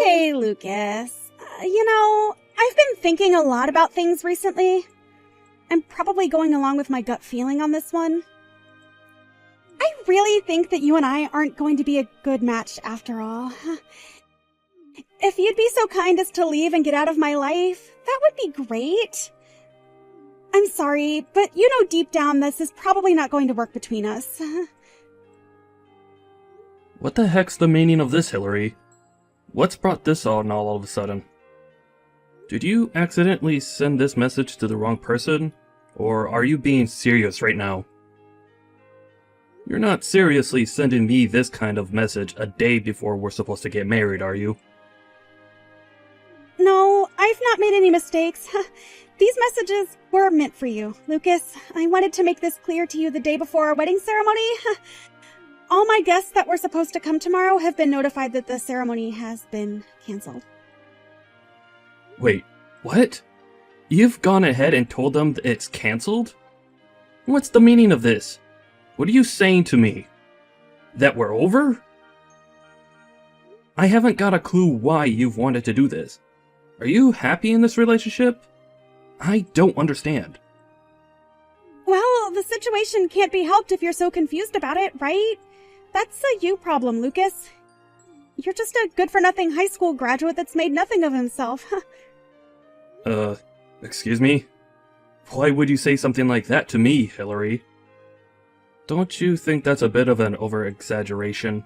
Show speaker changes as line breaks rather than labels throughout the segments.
Hey, Lucas. I've been thinking a lot about things recently. I'm probably going along with my gut feeling on this one. I really think that you and I aren't going to be a good match after all. If you'd be so kind as to leave and get out of my life, that would be great. I'm sorry, but deep down this is probably not going to work between us.
What the heck's the meaning of this, Hillary? What's brought this on all of a sudden? Did you accidentally send this message to the wrong person? Or are you being serious right now? You're not seriously sending me this kind of message a day before we're supposed to get married, are you?
No, I've not made any mistakes. These messages were meant for you, Lucas. I wanted to make this clear to you the day before our wedding ceremony. All my guests that were supposed to come tomorrow have been notified that the ceremony has been canceled.
Wait, what? You've gone ahead and told them that it's canceled? What's the meaning of this? What are you saying to me? That we're over? I haven't got a clue why you've wanted to do this. Are you happy in this relationship? I don't understand.
Well, the situation can't be helped if you're so confused about it, right? That's a you problem, Lucas. You're just a good-for-nothing high school graduate that's made nothing of himself.
Excuse me? Why would you say something like that to me, Hillary? Don't you think that's a bit of an over-exaggeration?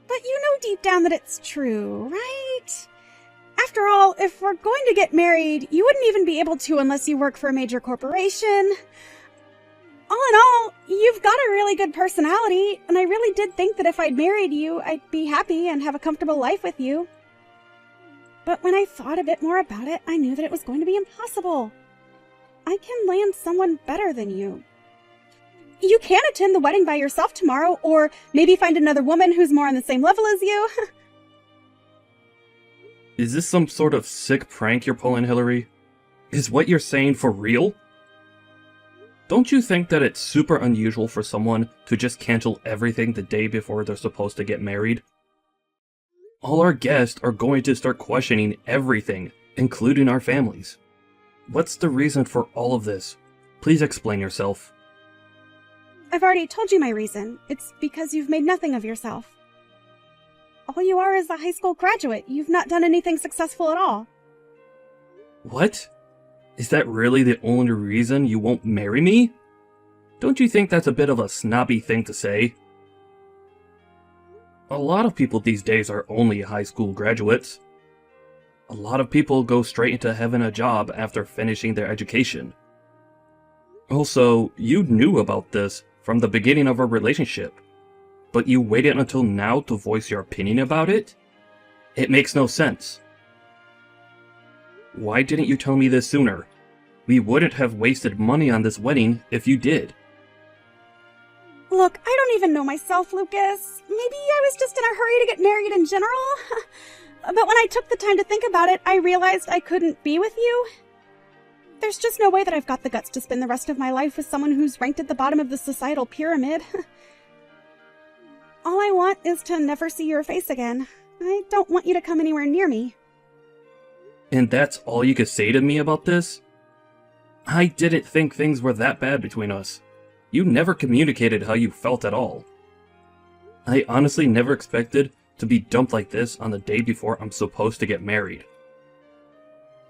But you know deep down that it's true, right? After all, if we're going to get married, you wouldn't even be able to unless you work for a major corporation. All in all, you've got a really good personality, and I really did think that if I'd married you, I'd be happy and have a comfortable life with you. But when I thought a bit more about it, I knew that it was going to be impossible. I can land someone better than you. You can attend the wedding by yourself tomorrow, or maybe find another woman who's more on the same level as you.
Is this some sort of sick prank you're pulling, Hillary? Is what you're saying for real? Don't you think that it's super unusual for someone to just cancel everything the day before they're supposed to get married? All our guests are going to start questioning everything, including our families. What's the reason for all of this? Please explain yourself.
I've already told you my reason. It's because you've made nothing of yourself. All you are is a high school graduate. You've not done anything successful at all.
What? Is that really the only reason you won't marry me? Don't you think that's a bit of a snobby thing to say? A lot of people these days are only high school graduates. A lot of people go straight into having a job after finishing their education. Also, you knew about this from the beginning of our relationship, but you waited until now to voice your opinion about it? It makes no sense. Why didn't you tell me this sooner? We wouldn't have wasted money on this wedding if you did.
Look, I don't even know myself, Lucas. Maybe I was just in a hurry to get married in general. But when I took the time to think about it, I realized I couldn't be with you. There's just no way that I've got the guts to spend the rest of my life with someone who's ranked at the bottom of the societal pyramid. All I want is to never see your face again. I don't want you to come anywhere near me.
And that's all you could say to me about this? I didn't think things were that bad between us. You never communicated how you felt at all. I honestly never expected to be dumped like this on the day before I'm supposed to get married.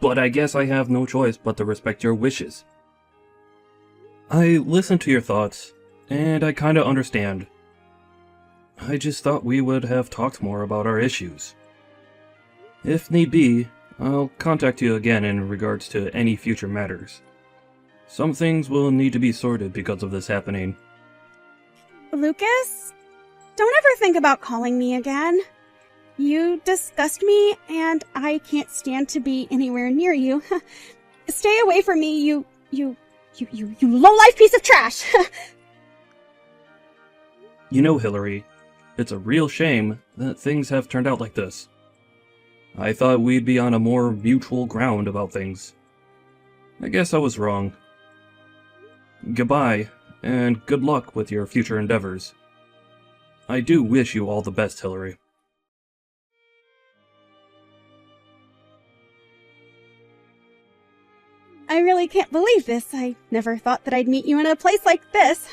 But I guess I have no choice but to respect your wishes. I listened to your thoughts, and I kinda understand. I just thought we would have talked more about our issues. If need be, I'll contact you again in regards to any future matters. Some things will need to be sorted because of this happening.
Lucas, don't ever think about calling me again. You disgust me, and I can't stand to be anywhere near you. Stay away from me, you low-life piece of trash!
You know, Hillary, it's a real shame that things have turned out like this. I thought we'd be on a more mutual ground about things. I guess I was wrong. Goodbye, and good luck with your future endeavors. I do wish you all the best, Hillary.
I really can't believe this. I never thought that I'd meet you in a place like this.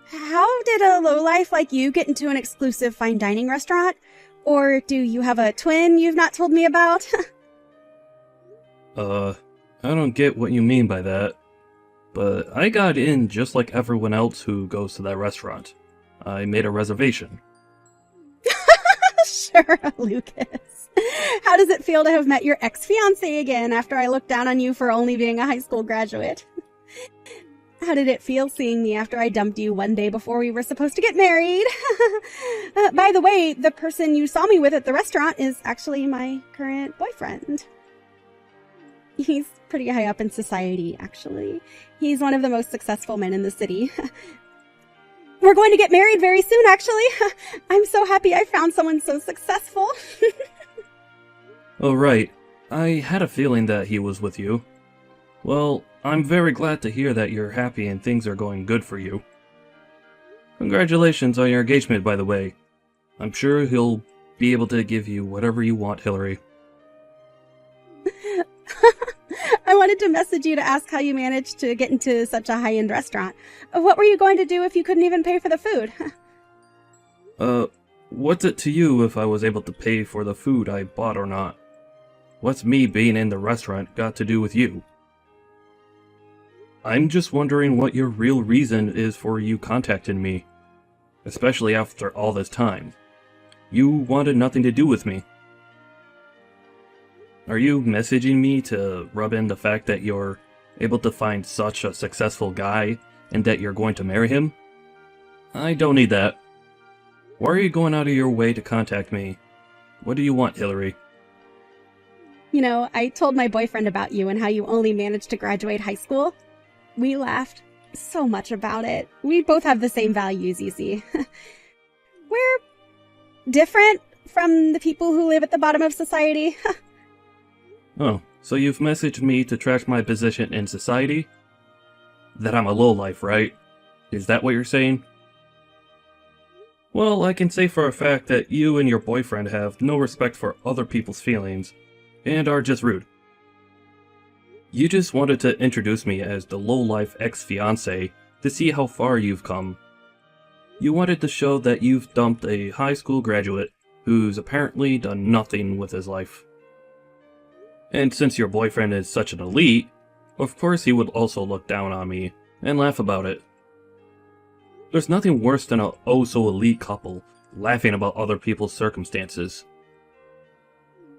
How did a lowlife like you get into an exclusive fine dining restaurant? Or do you have a twin you've not told me about?
I don't get what you mean by that. But I got in just like everyone else who goes to that restaurant. I made a reservation.
Sure, Lucas. How does it feel to have met your ex-fiancé again after I looked down on you for only being a high school graduate? How did it feel seeing me after I dumped you one day before we were supposed to get married? By the way, the person you saw me with at the restaurant is actually my current boyfriend. He's pretty high up in society, actually. He's one of the most successful men in the city. We're going to get married very soon, actually. I'm so happy I found someone so successful.
Oh, right. I had a feeling that he was with you. Well, I'm very glad to hear that you're happy and things are going good for you. Congratulations on your engagement, by the way. I'm sure he'll be able to give you whatever you want, Hillary.
I wanted to message you to ask how you managed to get into such a high-end restaurant. What were you going to do if you couldn't even pay for the food?
What's it to you if I was able to pay for the food I bought or not? What's me being in the restaurant got to do with you? I'm just wondering what your real reason is for you contacting me. Especially after all this time. You wanted nothing to do with me. Are you messaging me to rub in the fact that you're able to find such a successful guy and that you're going to marry him? I don't need that. Why are you going out of your way to contact me? What do you want, Hillary?
You know, I told my boyfriend about you and how you only managed to graduate high school. We laughed so much about it. We both have the same values, you see. We're different from the people who live at the bottom of society.
Oh, so you've messaged me to track my position in society? That I'm a lowlife, right? Is that what you're saying? Well, I can say for a fact that you and your boyfriend have no respect for other people's feelings, and are just rude. You just wanted to introduce me as the lowlife ex-fiancé to see how far you've come. You wanted to show that you've dumped a high school graduate who's apparently done nothing with his life. And since your boyfriend is such an elite, of course he would also look down on me and laugh about it. There's nothing worse than a oh-so-elite couple laughing about other people's circumstances.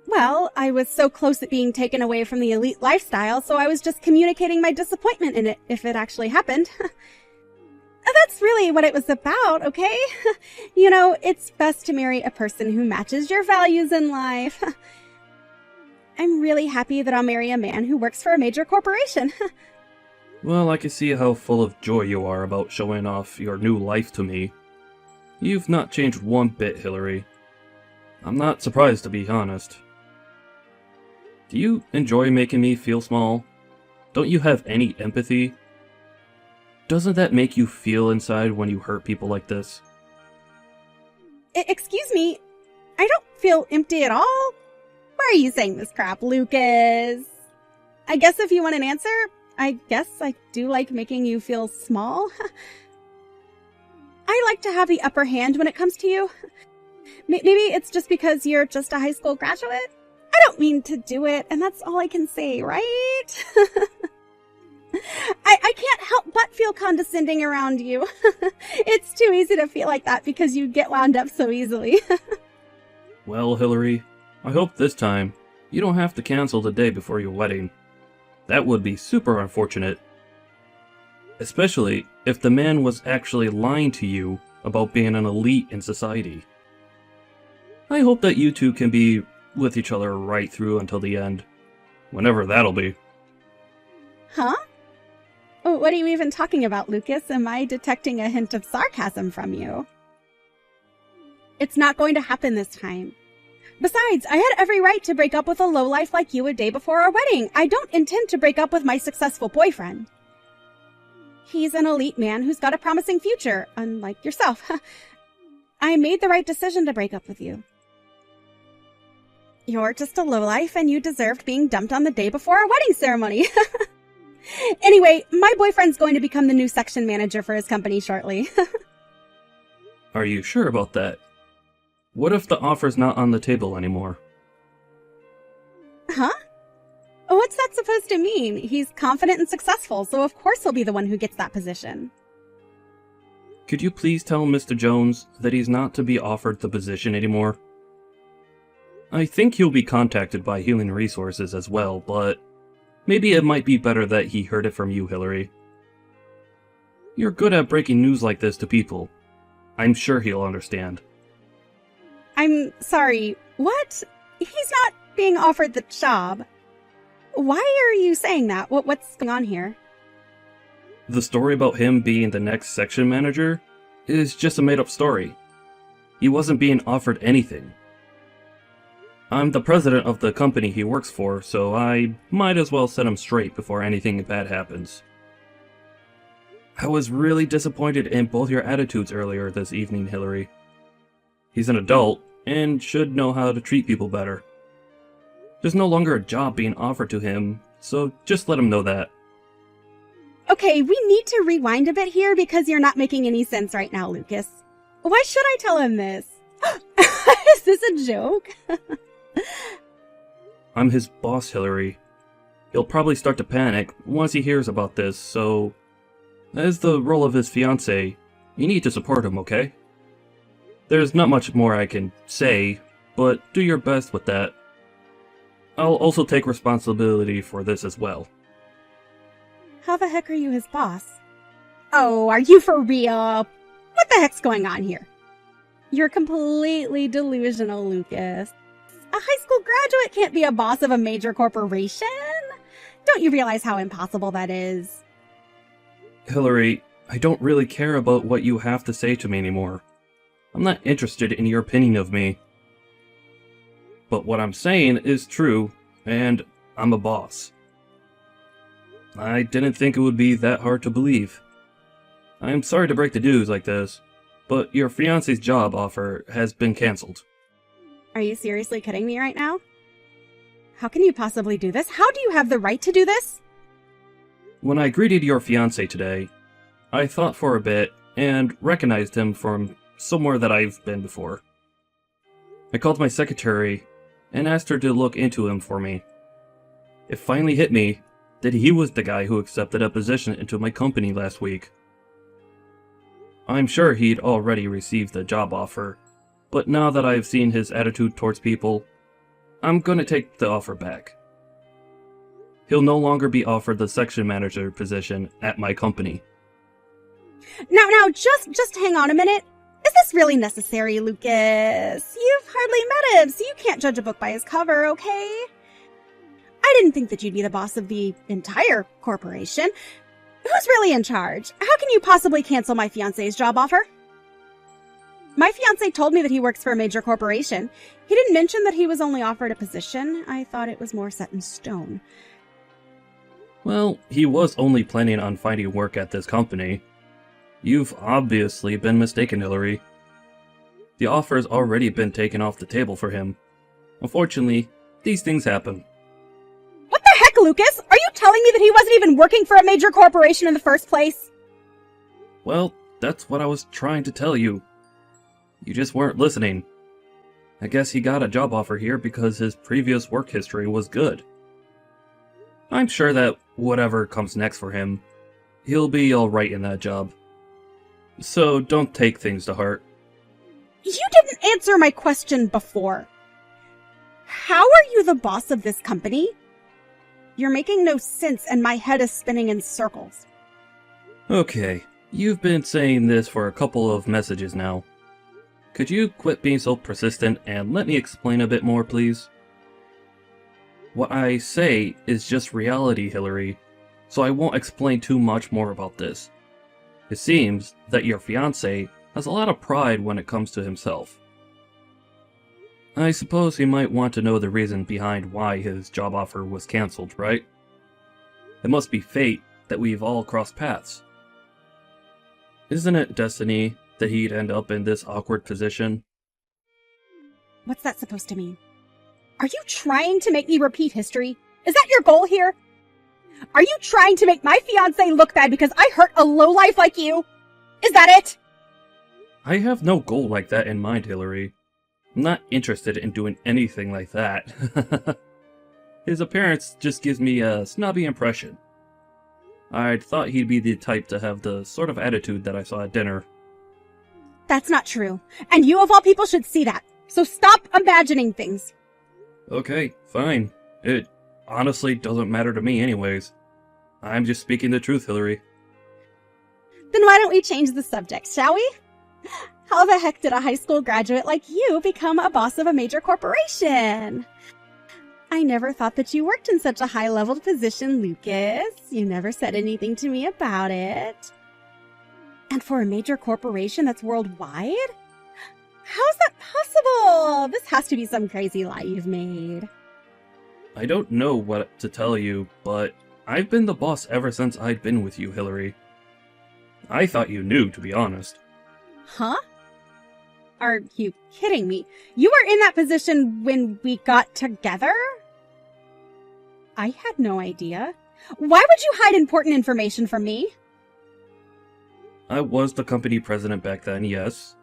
Well, I was so close at being taken away from the elite lifestyle, so I was just communicating my disappointment in it, if it actually happened. That's really what it was about, okay? You know, it's best to marry a person who matches your values in life. I'm really happy that I'll marry a man who works for a major corporation.
Well, I can see how full of joy you are about showing off your new life to me. You've not changed one bit, Hillary. I'm not surprised, to be honest. Do you enjoy making me feel small? Don't you have any empathy? Doesn't that make you feel inside when you hurt people like this?
Excuse me, I don't feel empty at all. Why are you saying this crap, Lucas? I guess if you want an answer, I guess I do like making you feel small. I like to have the upper hand when it comes to you. Maybe it's just because you're just a high school graduate. I don't mean to do it, and that's all I can say, right? I can't help but feel condescending around you. It's too easy to feel like that because you get wound up so easily.
Well, Hillary, I hope this time you don't have to cancel the day before your wedding. That would be super unfortunate. Especially if the man was actually lying to you about being an elite in society. I hope that you two can be with each other right through until the end. Whenever that'll be.
Huh? What are you even talking about, Lucas? Am I detecting a hint of sarcasm from you? It's not going to happen this time. Besides, I had every right to break up with a lowlife like you a day before our wedding. I don't intend to break up with my successful boyfriend. He's an elite man who's got a promising future, unlike yourself. I made the right decision to break up with you. You're just a lowlife and you deserved being dumped on the day before our wedding ceremony. Anyway, my boyfriend's going to become the new section manager for his company shortly.
Are you sure about that? What if the offer's not on the table anymore?
Huh? What's that supposed to mean? He's confident and successful, so of course he'll be the one who gets that position.
Could you please tell Mr. Jones that he's not to be offered the position anymore? I think he'll be contacted by Human Resources as well, but maybe it might be better that he heard it from you, Hillary. You're good at breaking news like this to people. I'm sure he'll understand.
I'm sorry, what? He's not being offered the job. Why are you saying that? What's going on here?
The story about him being the next section manager is just a made-up story. He wasn't being offered anything. I'm the president of the company he works for, so I might as well set him straight before anything bad happens. I was really disappointed in both your attitudes earlier this evening, Hillary. He's an adult and should know how to treat people better. There's no longer a job being offered to him, so just let him know that.
Okay, we need to rewind a bit here because you're not making any sense right now, Lucas. Why should I tell him this? Is this a joke?
I'm his boss, Hillary. He'll probably start to panic once he hears about this, so as the role of his fiancée, you need to support him, okay? There's not much more I can say, but do your best with that. I'll also take responsibility for this as well.
How the heck are you his boss? Oh, are you for real? What the heck's going on here? You're completely delusional, Lucas. A high school graduate can't be a boss of a major corporation. Don't you realize how impossible that is?
Hillary, I don't really care about what you have to say to me anymore. I'm not interested in your opinion of me. But what I'm saying is true, and I'm a boss. I didn't think it would be that hard to believe. I'm sorry to break the news like this, but your fiancé's job offer has been cancelled.
Are you seriously kidding me right now? How can you possibly do this? How do you have the right to do this?
When I greeted your fiancé today, I thought for a bit and recognized him from somewhere that I've been before. I called my secretary and asked her to look into him for me. It finally hit me that he was the guy who accepted a position into my company last week. I'm sure he'd already received the job offer, but now that I've seen his attitude towards people, I'm gonna take the offer back. He'll no longer be offered the section manager position at my company.
Now, just hang on a minute. Is this really necessary, Lucas? You've hardly met him, so you can't judge a book by his cover, okay? I didn't think that you'd be the boss of the entire corporation. Who's really in charge? How can you possibly cancel my fiancé's job offer? My fiancé told me that he works for a major corporation. He didn't mention that he was only offered a position. I thought it was more set in stone.
Well, he was only planning on finding work at this company. You've obviously been mistaken, Hillary. The offer's already been taken off the table for him. Unfortunately, these things happen.
What the heck, Lucas? Are you telling me that he wasn't even working for a major corporation in the first place?
Well, that's what I was trying to tell you. You just weren't listening. I guess he got a job offer here because his previous work history was good. I'm sure that whatever comes next for him, he'll be alright in that job. So don't take things to heart.
You didn't answer my question before. How are you the boss of this company? You're making no sense and my head is spinning in circles.
Okay, you've been saying this for a couple of messages now. Could you quit being so persistent and let me explain a bit more, please? What I say is just reality, Hillary, so I won't explain too much more about this. It seems that your fiancé has a lot of pride when it comes to himself. I suppose he might want to know the reason behind why his job offer was cancelled, right? It must be fate that we've all crossed paths. Isn't it destiny that he'd end up in this awkward position?
What's that supposed to mean? Are you trying to make me repeat history? Is that your goal here? Are you trying to make my fiancé look bad because I hurt a lowlife like you? Is that it?
I have no goal like that in mind, Hillary. I'm not interested in doing anything like that. His appearance just gives me a snobby impression. I'd thought he'd be the type to have the sort of attitude that I saw at dinner.
That's not true. And you of all people should see that. So stop imagining things.
Okay, fine. It honestly doesn't matter to me anyways. I'm just speaking the truth, Hillary.
Then why don't we change the subject, shall we? How the heck did a high school graduate like you become a boss of a major corporation? I never thought that you worked in such a high-level position, Lucas. You never said anything to me about it. And for a major corporation that's worldwide? How's that possible? This has to be some crazy lie you've made.
I don't know what to tell you, but I've been the boss ever since I'd been with you, Hillary. I thought you knew, to be honest.
Huh? Are you kidding me? You were in that position when we got together? I had no idea. Why would you hide important information from me?
I was the company president back then, yes.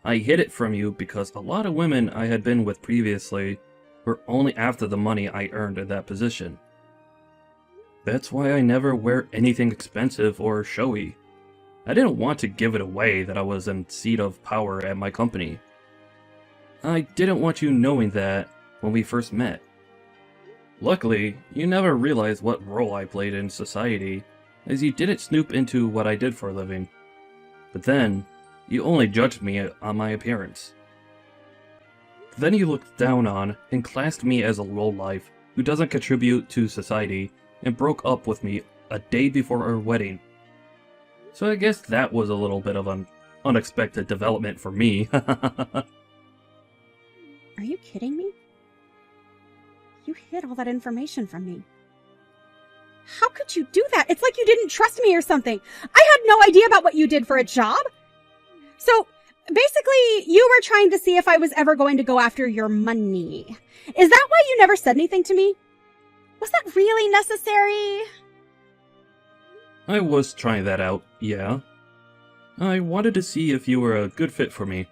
I hid it from you because a lot of women I had been with previously were only after the money I earned in that position. That's why I never wear anything expensive or showy. I didn't want to give it away that I was in seat of power at my company. I didn't want you knowing that when we first met. Luckily, you never realized what role I played in society, as you didn't snoop into what I did for a living. But then, you only judged me on my appearance. Then you looked down on and classed me as a lowlife who doesn't contribute to society and broke up with me a day before our wedding. So I guess that was a little bit of an unexpected development for me.
Are you kidding me? You hid all that information from me. How could you do that? It's like you didn't trust me or something. I had no idea about what you did for a job. So, basically, you were trying to see if I was ever going to go after your money. Is that why you never said anything to me? Was that really necessary?
I was trying that out, yeah. I wanted to see if you were a good fit for me.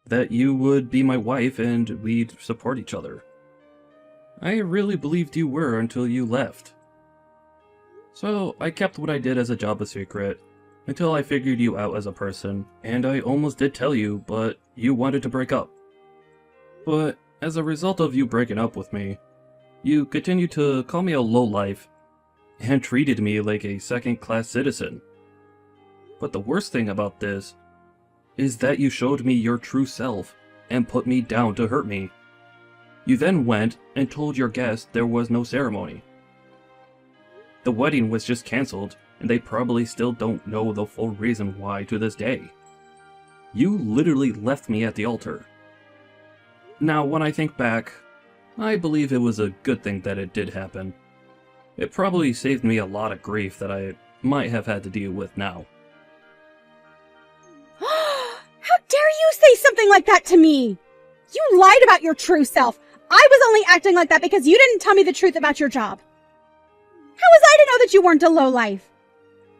That you would be my wife and we'd support each other. I really believed you were until you left. So I kept what I did as a job a secret, until I figured you out as a person, and I almost did tell you, but you wanted to break up. But as a result of you breaking up with me, you continued to call me a lowlife, and treated me like a second-class citizen. But the worst thing about this is that you showed me your true self, and put me down to hurt me. You then went and told your guests there was no ceremony. The wedding was just cancelled, and they probably still don't know the full reason why to this day. You literally left me at the altar. Now, when I think back, I believe it was a good thing that it did happen. It probably saved me a lot of grief that I might have had to deal with now.
How dare you say something like that to me? You lied about your true self. I was only acting like that because you didn't tell me the truth about your job. How was I to know that you weren't a lowlife?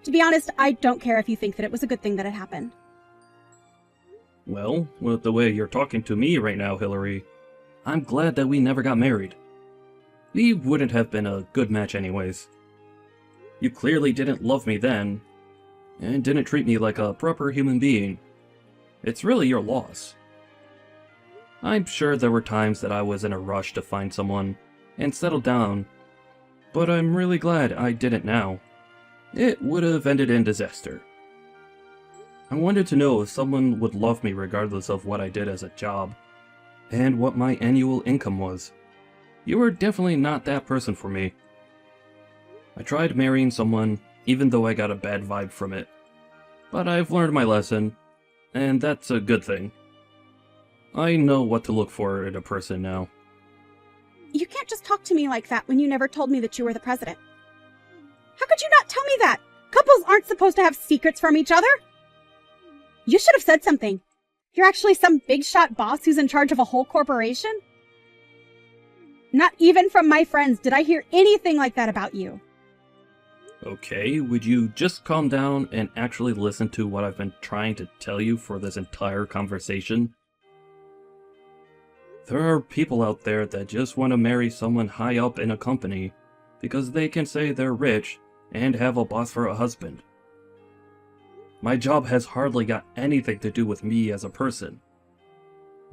To be honest, I don't care if you think that it was a good thing that it happened.
Well, with the way you're talking to me right now, Hillary, I'm glad that we never got married. We wouldn't have been a good match anyways. You clearly didn't love me then, and didn't treat me like a proper human being. It's really your loss. I'm sure there were times that I was in a rush to find someone and settle down, but I'm really glad I didn't now. It would have ended in disaster. I wanted to know if someone would love me regardless of what I did as a job, and what my annual income was. You were definitely not that person for me. I tried marrying someone, even though I got a bad vibe from it. But I've learned my lesson, and that's a good thing. I know what to look for in a person now.
You can't just talk to me like that when you never told me that you were the president. How could you not tell me that? Couples aren't supposed to have secrets from each other. You should have said something. You're actually some big shot boss who's in charge of a whole corporation? Not even from my friends did I hear anything like that about you.
Okay, would you just calm down and actually listen to what I've been trying to tell you for this entire conversation? There are people out there that just want to marry someone high up in a company because they can say they're rich and have a boss for a husband. My job has hardly got anything to do with me as a person.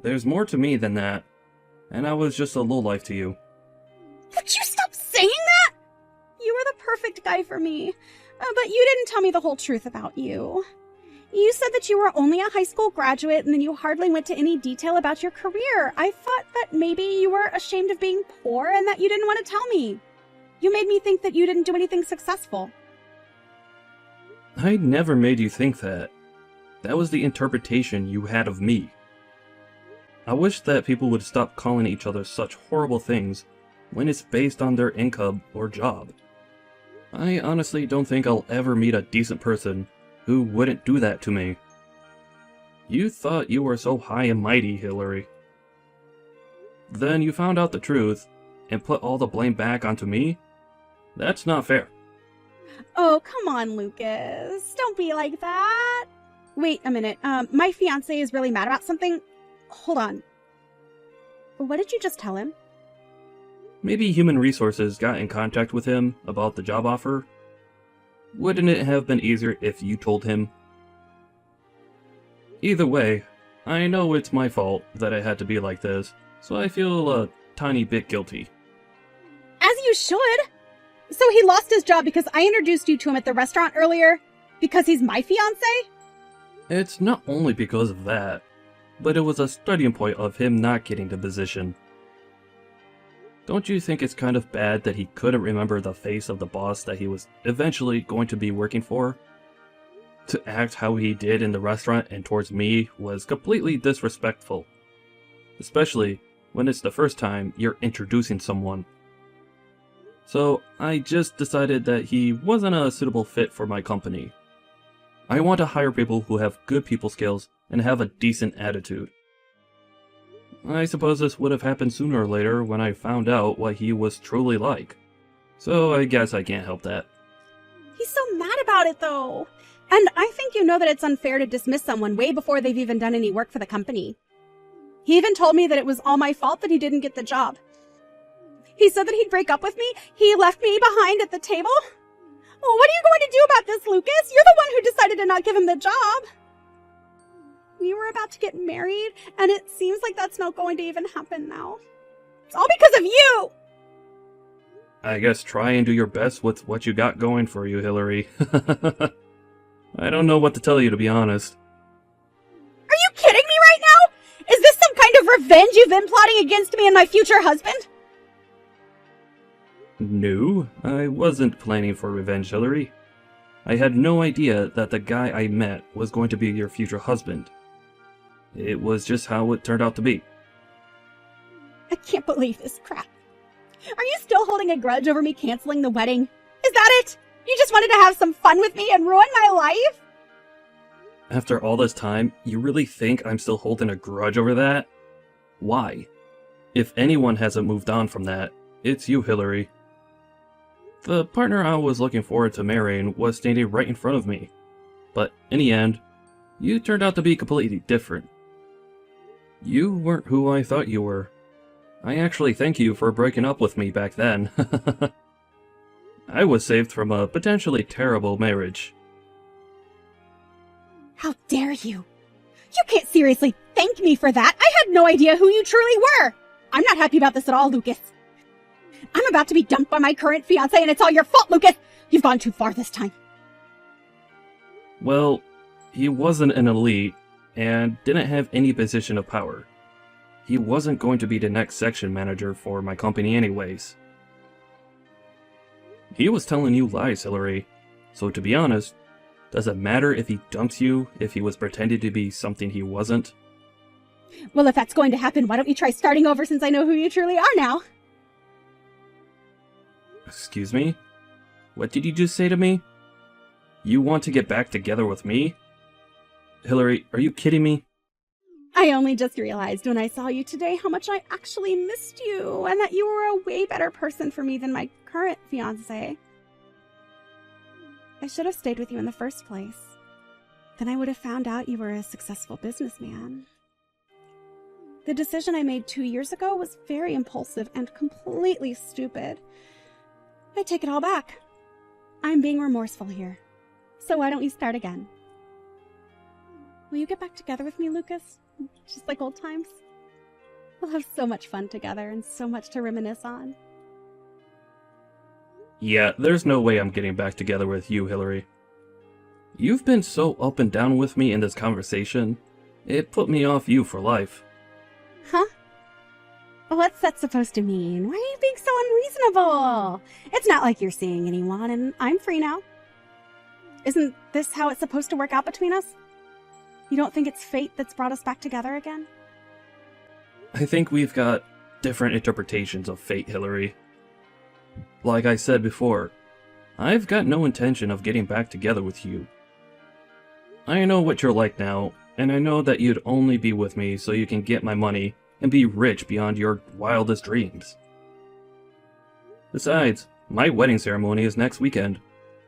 There's more to me than that, and I was just a lowlife to you.
Would you stop saying that? You were the perfect guy for me, but you didn't tell me the whole truth about you. You said that you were only a high school graduate and then you hardly went to any detail about your career. I thought that maybe you were ashamed of being poor and that you didn't want to tell me. You made me think that you didn't do anything successful.
I never made you think that. That was the interpretation you had of me. I wish that people would stop calling each other such horrible things when it's based on their income or job. I honestly don't think I'll ever meet a decent person who wouldn't do that to me. You thought you were so high and mighty, Hillary. Then you found out the truth and put all the blame back onto me? That's not fair.
Oh, come on, Lucas. Don't be like that. Wait a minute. My fiancé is really mad about something. Hold on. What did you just tell him?
Maybe Human Resources got in contact with him about the job offer. Wouldn't it have been easier if you told him? Either way, I know it's my fault that it had to be like this, so I feel a tiny bit guilty.
As you should. So he lost his job because I introduced you to him at the restaurant earlier? Because he's my fiancé?
It's not only because of that, but it was a starting point of him not getting the position. Don't you think it's kind of bad that he couldn't remember the face of the boss that he was eventually going to be working for? To act how he did in the restaurant and towards me was completely disrespectful. Especially when it's the first time you're introducing someone. So I just decided that he wasn't a suitable fit for my company. I want to hire people who have good people skills and have a decent attitude. I suppose this would have happened sooner or later when I found out what he was truly like. So I guess I can't help that.
He's so mad about it, though. And I think you know that it's unfair to dismiss someone way before they've even done any work for the company. He even told me that it was all my fault that he didn't get the job. He said that he'd break up with me. He left me behind at the table. Well, what are you going to do about this, Lucas? You're the one who decided to not give him the job. We were about to get married, and it seems like that's not going to even happen now. It's all because of you!
I guess try and do your best with what you got going for you, Hillary. I don't know what to tell you, to be honest.
Are you kidding me right now? Is this some kind of revenge you've been plotting against me and my future husband?
No, I wasn't planning for revenge, Hillary. I had no idea that the guy I met was going to be your future husband. It was just how it turned out to be.
I can't believe this crap. Are you still holding a grudge over me canceling the wedding? Is that it? You just wanted to have some fun with me and ruin my life?
After all this time, you really think I'm still holding a grudge over that? Why? If anyone hasn't moved on from that, it's you, Hillary. The partner I was looking forward to marrying was standing right in front of me. But in the end, you turned out to be completely different. You weren't who I thought you were. I actually thank you for breaking up with me back then. I was saved from a potentially terrible marriage.
How dare you? You can't seriously thank me for that. I had no idea who you truly were. I'm not happy about this at all, Lucas. I'm about to be dumped by my current fiancé, and it's all your fault, Lucas. You've gone too far this time.
Well, he wasn't an elite and didn't have any position of power. He wasn't going to be the next section manager for my company anyways. He was telling you lies, Hillary. So to be honest, does it matter if he dumps you if he was pretending to be something he wasn't?
Well, if that's going to happen, why don't we try starting over since I know who you truly are now?
Excuse me? What did you just say to me? You want to get back together with me? Hillary, are you kidding me?
I I only just realized when I saw you today how much I actually missed you, and that you were a way better person for me than my current fiancé. I should have stayed with you in the first place. Then I would have found out you were a successful businessman. The decision I made 2 years ago was very impulsive and completely stupid. I take it all back. I'm being remorseful here. So why don't you start again? Will you get back together with me, Lucas? Just like old times? We'll have so much fun together and so much to reminisce on.
Yeah, there's no way I'm getting back together with you, Hillary. You've been so up and down with me in this conversation. It put me off you for life.
Huh? What's that supposed to mean? Why are you being so unreasonable? It's not like you're seeing anyone, and I'm free now. Isn't this how it's supposed to work out between us? You don't think it's fate that's brought us back together again?
I think we've got different interpretations of fate, Hillary. Like I said before, I've got no intention of getting back together with you. I know what you're like now, and I know that you'd only be with me so you can get my money and be rich beyond your wildest dreams. Besides, my wedding ceremony is next weekend,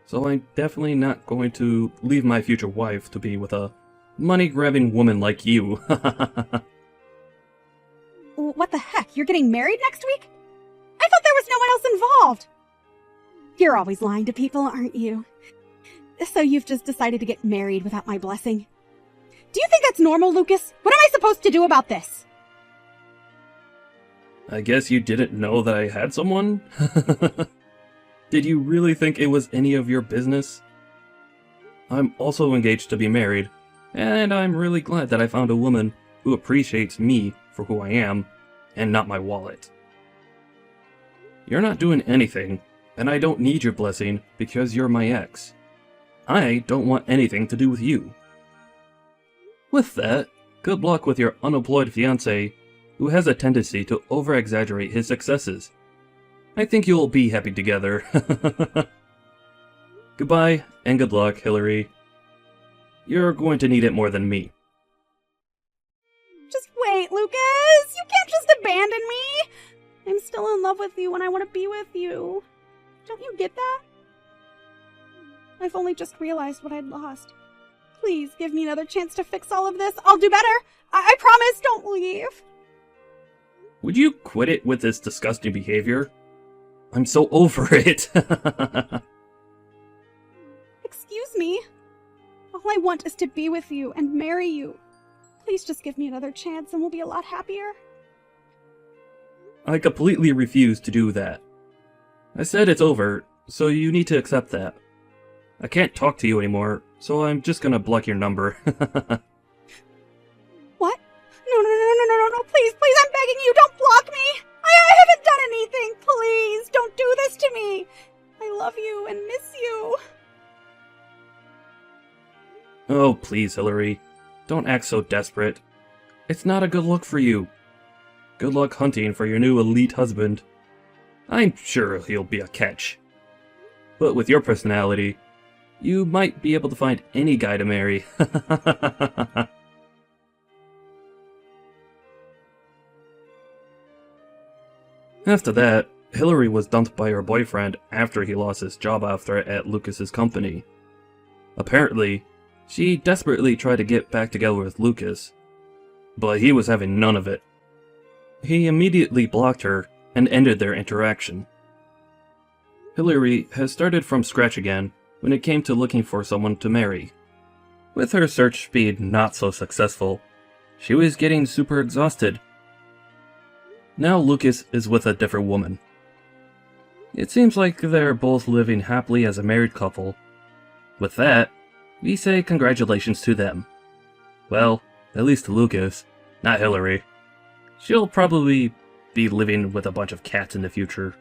so I'm definitely not going to leave my future wife to be with a money-grabbing woman like you.
What the heck? You're getting married next week? I thought there was no one else involved. You're always lying to people, aren't you? So you've just decided to get married without my blessing. Do you think that's normal, Lucas? What am I supposed to do about this?
I guess you didn't know that I had someone? Did you really think it was any of your business? I'm also engaged to be married, and I'm really glad that I found a woman who appreciates me for who I am, and not my wallet. You're not doing anything, and I don't need your blessing because you're my ex. I don't want anything to do with you. With that, good luck with your unemployed fiancé, who has a tendency to over-exaggerate his successes. I think you'll be happy together. Goodbye, and good luck, Hillary. You're going to need it more than me.
Just wait, Lucas! You can't just abandon me! I'm still in love with you and I want to be with you. Don't you get that? I've only just realized what I'd lost. Please give me another chance to fix all of this. I'll do better. I promise, don't leave.
Would you quit it with this disgusting behavior? I'm so over it.
Excuse me. All I want is to be with you and marry you. Please just give me another chance and we'll be a lot happier.
I completely refuse to do that. I said it's over, so you need to accept that. I can't talk to you anymore, so I'm just gonna block your number.
What? No, please, I'm begging you, don't block me! I haven't done anything, please, don't do this to me! I love you and miss you.
Oh, please, Hillary. Don't act so desperate. It's not a good look for you. Good luck hunting for your new elite husband. I'm sure he'll be a catch. But with your personality, you might be able to find any guy to marry. After that, Hillary was dumped by her boyfriend after he lost his job offer at Lucas's company. Apparently, she desperately tried to get back together with Lucas, but he was having none of it. He immediately blocked her and ended their interaction. Hillary has started from scratch again when it came to looking for someone to marry. With her search being not so successful, she was getting super exhausted. Now Lucas is with a different woman. It seems like they're both living happily as a married couple. With that, we say congratulations to them. Well, at least to Lucas, not Hillary. She'll probably be living with a bunch of cats in the future.